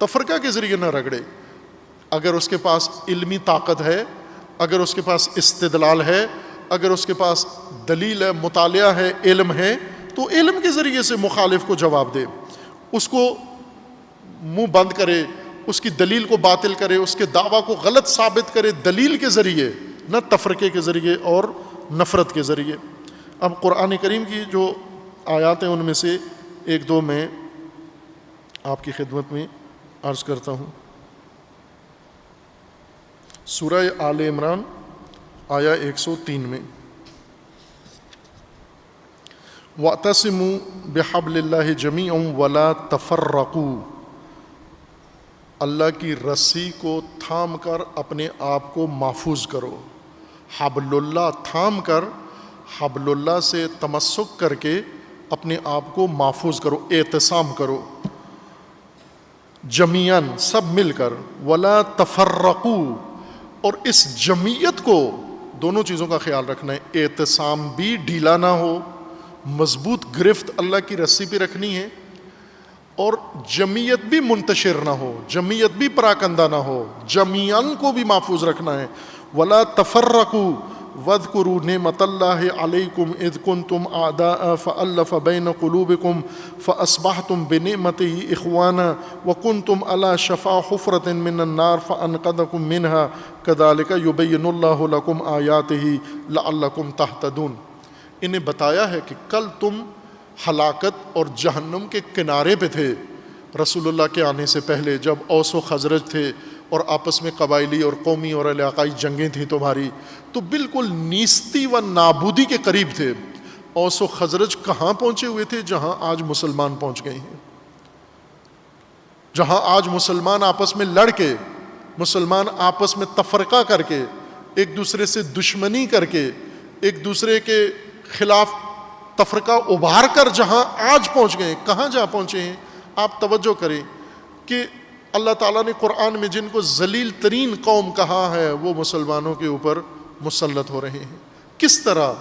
تفرقہ کے ذریعے نہ رگڑے. اگر اس کے پاس علمی طاقت ہے، اگر اس کے پاس استدلال ہے، اگر اس کے پاس دلیل ہے، مطالعہ ہے، علم ہے، تو علم کے ذریعے سے مخالف کو جواب دے، اس کو منہ بند کرے، اس کی دلیل کو باطل کرے، اس کے دعویٰ کو غلط ثابت کرے دلیل کے ذریعے، نہ تفرقے کے ذریعے اور نفرت کے ذریعے. اب قرآن کریم کی جو آیات ہیں ان میں سے ایک دو میں آپ کی خدمت میں عرض کرتا ہوں. سورہ آل عمران آیا 103 میں وَاعْتَصِمُوا بِحَبْلِ اللَّهِ جَمِيعًا وَلَا تَفَرَّقُوا، اللہ کی رسی کو تھام کر اپنے آپ کو محفوظ کرو. حبل اللہ تھام کر، حبل اللہ سے تمسک کر کے اپنے آپ کو محفوظ کرو، اعتصام کرو. جمیعاً سب مل کر، ولا تفرقوا، اور اس جمعیت کو دونوں چیزوں کا خیال رکھنا ہے. اعتصام بھی ڈھیلا نہ ہو، مضبوط گرفت اللہ کی رسی پہ رکھنی ہے، اور جمعیت بھی منتشر نہ ہو، جمعیت بھی پراکندہ نہ ہو، جمیعاً کو بھی محفوظ رکھنا ہے. ولا تفرقوا واذکروا نعمت اللہ علیکم اذ کنتم اعداء فألف بین قلوبکم فاصبحتم بنعمتہ اخوانا وکنتم علی شفا حفرۃ من النار فانقذکم منہا کذالک یبین اللہ لکم آیاتہ لعلکم تہتدون. انہیں بتایا ہے کہ کل تم ہلاکت اور جہنم کے کنارے پہ تھے رسول اللہ کے آنے سے پہلے، جب اوس و خزرج تھے اور آپس میں قبائلی اور قومی اور علاقائی جنگیں تھیں تمہاری، تو بالکل نیستی و نابودی کے قریب تھے. اوس و خزرج کہاں پہنچے ہوئے تھے؟ جہاں آج مسلمان پہنچ گئے ہیں، جہاں آج مسلمان آپس میں لڑ کے، مسلمان آپس میں تفرقہ کر کے، ایک دوسرے سے دشمنی کر کے، ایک دوسرے کے خلاف تفرقہ ابھار کر جہاں آج پہنچ گئے. کہاں جا پہنچے ہیں؟ آپ توجہ کریں کہ اللہ تعالیٰ نے قرآن میں جن کو ذلیل ترین قوم کہا ہے وہ مسلمانوں کے اوپر مسلط ہو رہے ہیں. کس طرح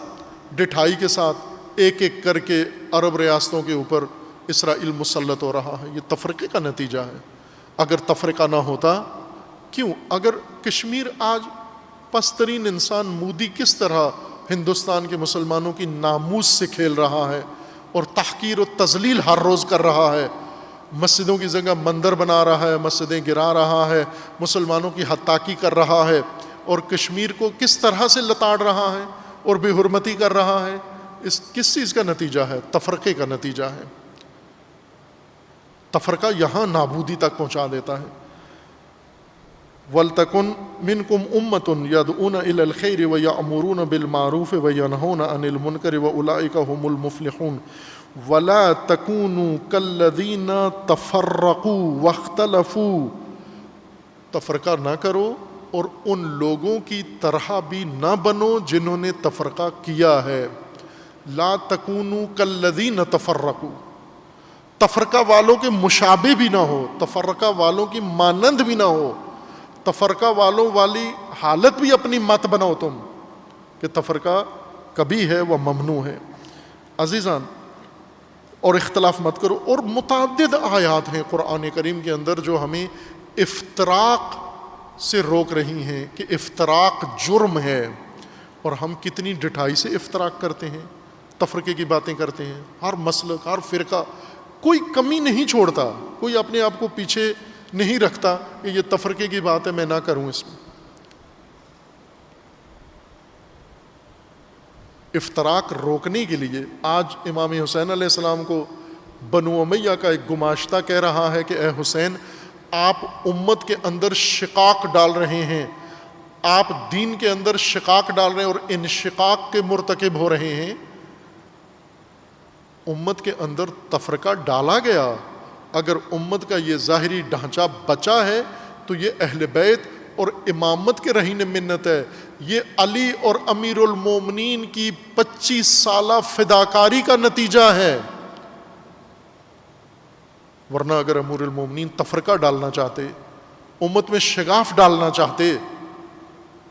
ڈٹھائی کے ساتھ ایک ایک کر کے عرب ریاستوں کے اوپر اسرائیل مسلط ہو رہا ہے. یہ تفرقے کا نتیجہ ہے. اگر تفرقہ نہ ہوتا، کیوں اگر کشمیر آج پسترین انسان مودی کس طرح ہندوستان کے مسلمانوں کی ناموس سے کھیل رہا ہے اور تحقیر و تذلیل ہر روز کر رہا ہے، مسجدوں کی جگہ مندر بنا رہا ہے، مسجدیں گرا رہا ہے، مسلمانوں کی ہتاکی کر رہا ہے، اور کشمیر کو کس طرح سے لتاڑ رہا ہے اور بے حرمتی کر رہا ہے، اس کس چیز کا نتیجہ ہے؟ تفرقے کا نتیجہ ہے. تفرقہ یہاں نابودی تک پہنچا دیتا ہے. وَلْتَكُنْ مِنْكُمْ أُمَّةٌ يَدْعُونَ إِلَى الْخَيْرِ وَيَأْمُرُونَ بِالْمَعْرُوفِ وَيَنْهَوْنَ عَنِ الْمُنْكَرِ وَأُولَئِكَ هُمُ الْمُفْلِحُونَ. وَلَا تَكُونُوا كَالَّذِينَ تَفَرَّقُوا وَاخْتَلَفُوا، تفرقہ نہ کرو اور ان لوگوں کی طرح بھی نہ بنو جنہوں نے تفرقہ کیا ہے. لا تکونوا کالذین تفرقوا، تفرقہ والوں کے مشابہ بھی نہ ہو، تفرقہ والوں کی مانند بھی نہ ہو، تفرقہ والوں والی حالت بھی اپنی مت بناؤ تم کہ تفرقہ کبھی ہے وہ ممنوع ہے. عزیزان، اور اختلاف مت کرو. اور متعدد آیات ہیں قرآن کریم کے اندر جو ہمیں افتراق سے روک رہی ہیں کہ افتراق جرم ہے، اور ہم کتنی ڈٹھائی سے افتراق کرتے ہیں، تفرقے کی باتیں کرتے ہیں. ہر مسلک، ہر فرقہ کوئی کمی نہیں چھوڑتا، کوئی اپنے آپ کو پیچھے نہیں رکھتا کہ یہ تفرقے کی بات ہے میں نہ کروں اس میں. افتراق روکنے کے لیے آج امام حسین علیہ السلام کو بنو امیہ کا ایک گماشتہ کہہ رہا ہے کہ اے حسین، آپ امت کے اندر شقاق ڈال رہے ہیں، آپ دین کے اندر شقاق ڈال رہے ہیں اور انشقاق کے مرتکب ہو رہے ہیں. امت کے اندر تفرقہ ڈالا گیا، اگر امت کا یہ ظاہری ڈھانچہ بچا ہے تو یہ اہل بیت اور امامت کے رہین منت ہے. یہ علی اور امیر المومنین کی 25 سالہ فداکاری کا نتیجہ ہے. ورنہ اگر امیر المومنین تفرقہ ڈالنا چاہتے، امت میں شگاف ڈالنا چاہتے،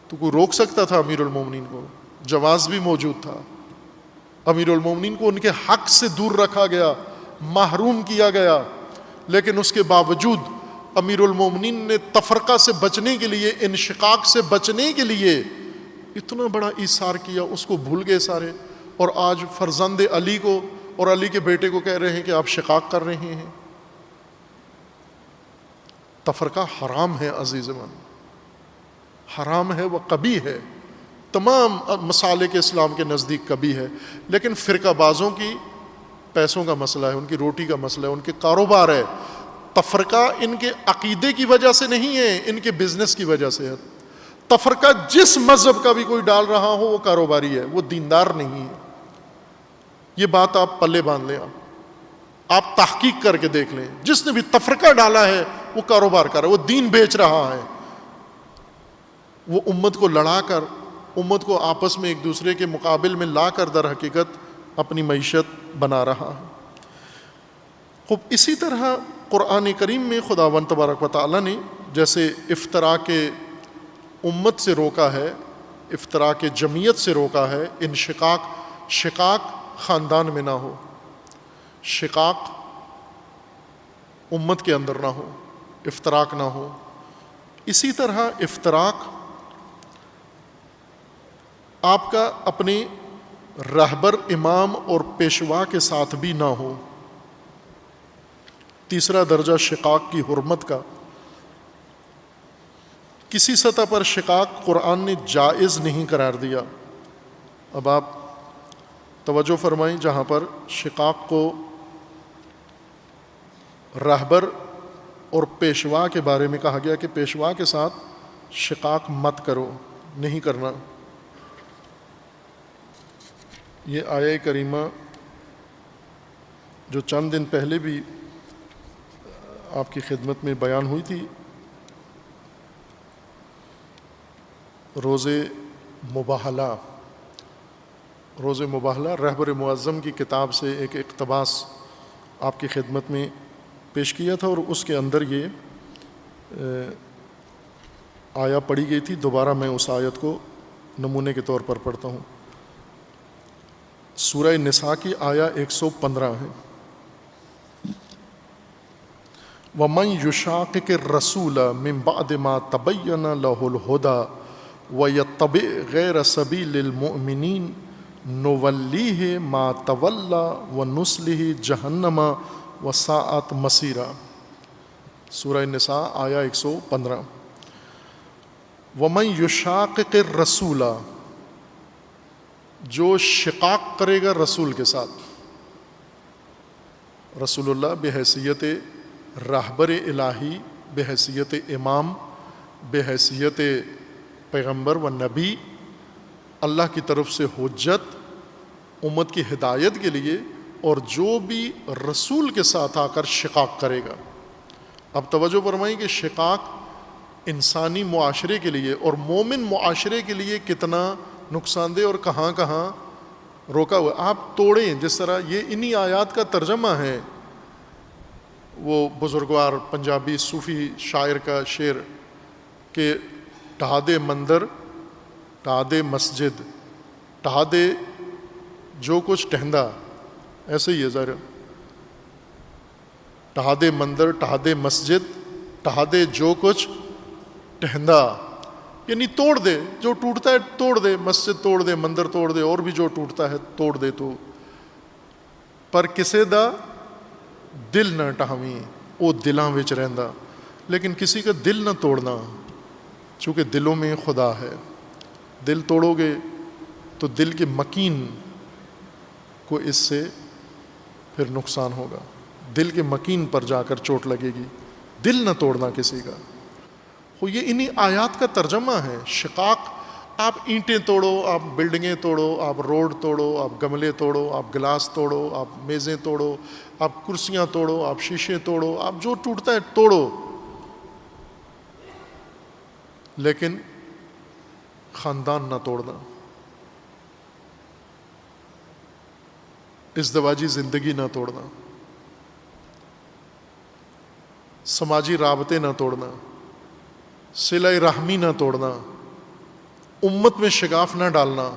تو کوئی روک سکتا تھا امیر المومنین کو؟ جواز بھی موجود تھا. امیر المومنین کو ان کے حق سے دور رکھا گیا، محروم کیا گیا، لیکن اس کے باوجود امیر المومنین نے تفرقہ سے بچنے کے لیے، انشقاق سے بچنے کے لیے اتنا بڑا ایثار کیا، اس کو بھول گئے سارے، اور آج فرزند علی کو اور علی کے بیٹے کو کہہ رہے ہیں کہ آپ شقاق کر رہے ہیں۔ تفرقہ حرام ہے عزیزان، حرام ہے، وہ قبیح ہے، تمام مسالک اسلام کے نزدیک قبیح ہے۔ لیکن فرقہ بازوں کی پیسوں کا مسئلہ ہے، ان کی روٹی کا مسئلہ ہے، ان کے کاروبار ہے۔ تفرقہ ان کے عقیدے کی وجہ سے نہیں ہے، ان کے بزنس کی وجہ سے ہے۔ تفرقہ جس مذہب کا بھی کوئی ڈال رہا ہو وہ کاروباری ہے، وہ دیندار نہیں ہے۔ یہ بات آپ پلے باندھ لیں، آپ تحقیق کر کے دیکھ لیں، جس نے بھی تفرقہ ڈالا ہے وہ کاروبار کر رہا ہے، وہ دین بیچ رہا ہے، وہ امت کو لڑا کر، امت کو آپس میں ایک دوسرے کے مقابل میں لا کر در حقیقت اپنی معیشت بنا رہا ہے۔ خوب اسی طرح قرآن کریم میں خداوند تبارک و تعالیٰ نے جیسے افطراء کے امت سے روکا ہے، افطراء کے جمعیت سے روکا ہے، شقاق خاندان میں نہ ہو، شقاق امت کے اندر نہ ہو، افتراق نہ ہو، اسی طرح افتراق آپ کا اپنے رہبر امام اور پیشوا کے ساتھ بھی نہ ہو۔ تیسرا درجہ شقاق کی حرمت کا، کسی سطح پر شقاق قرآن نے جائز نہیں قرار دیا۔ اب آپ توجہ فرمائیں، جہاں پر شقاق کو رہبر اور پیشوا کے بارے میں کہا گیا کہ پیشوا کے ساتھ شقاق مت کرو، نہیں کرنا، یہ آیہ کریمہ جو چند دن پہلے بھی آپ کی خدمت میں بیان ہوئی تھی، روز مباہلہ رہبر معظم کی کتاب سے ایک اقتباس آپ کی خدمت میں پیش کیا تھا، اور اس کے اندر یہ آیہ پڑھی گئی تھی۔ دوبارہ میں اس آیت کو نمونے کے طور پر پڑھتا ہوں۔ سورہ نساء کی آیہ 115 ہے، وَمَن يُشَاقِقِ الرَّسُولَ مِن بَعْدِ مَا تَبَيَّنَ لَهُ الْهُدَى وَيَتَّبِعْ غَيْرَ سَبِيلِ الْمُؤْمِنِينَ نُوَلِّهِ مَا تَوَلَّى وَنُصْلِهِ جَهَنَّمَ وَسَاءَتْ مَصِيرًا۔ سورہ نساء آیہ 115۔ وَمَن يُشَاقِقِ الرَّسُولَ، جو شقاق کرے گا رسول کے ساتھ، رسول اللہ بحیثیت رہبر الہی، بحیثیت امام، بحیثیت پیغمبر و نبی، اللہ کی طرف سے حجت امت کی ہدایت کے لیے، اور جو بھی رسول کے ساتھ آ کر شقاق کرے گا۔ اب توجہ فرمائیں کہ شقاق انسانی معاشرے کے لیے اور مومن معاشرے کے لیے کتنا نقصان دہ اور کہاں کہاں روکا ہوا۔ آپ توڑیں، جس طرح یہ انہی آیات کا ترجمہ ہے، وہ بزرگوار پنجابی صوفی شاعر کا شعر کہ ٹھا دے مندر، ٹھا دے مسجد، ٹھا دے جو کچھ ٹہندا، ایسے ہی ہے ذرا، ٹھا دے مندر، ٹھا دے مسجد، ٹھا دے جو کچھ ٹہندا، یعنی توڑ دے، جو ٹوٹتا ہے توڑ دے، مسجد توڑ دے، مندر توڑ دے، اور بھی جو ٹوٹتا ہے توڑ دے، تو پر کسے دا دل نہ ٹھاویں، او دلاں وچ رہندا۔ لیکن کسی کا دل نہ توڑنا، چونکہ دلوں میں خدا ہے۔ دل توڑو گے تو دل کے مکین کو اس سے پھر نقصان ہوگا، دل کے مکین پر جا کر چوٹ لگے گی۔ دل نہ توڑنا کسی کا، یہ انہی آیات کا ترجمہ ہے۔ شقاق، آپ اینٹیں توڑو، آپ بلڈنگیں توڑو، آپ روڈ توڑو، آپ گملے توڑو، آپ گلاس توڑو، آپ میزیں توڑو، آپ کرسیاں توڑو، آپ شیشے توڑو، آپ جو ٹوٹتا ہے توڑو، لیکن خاندان نہ توڑنا، ازدواجی زندگی نہ توڑنا، سماجی رابطے نہ توڑنا، صلہ رحمی نہ توڑنا، امت میں شگاف نہ ڈالنا۔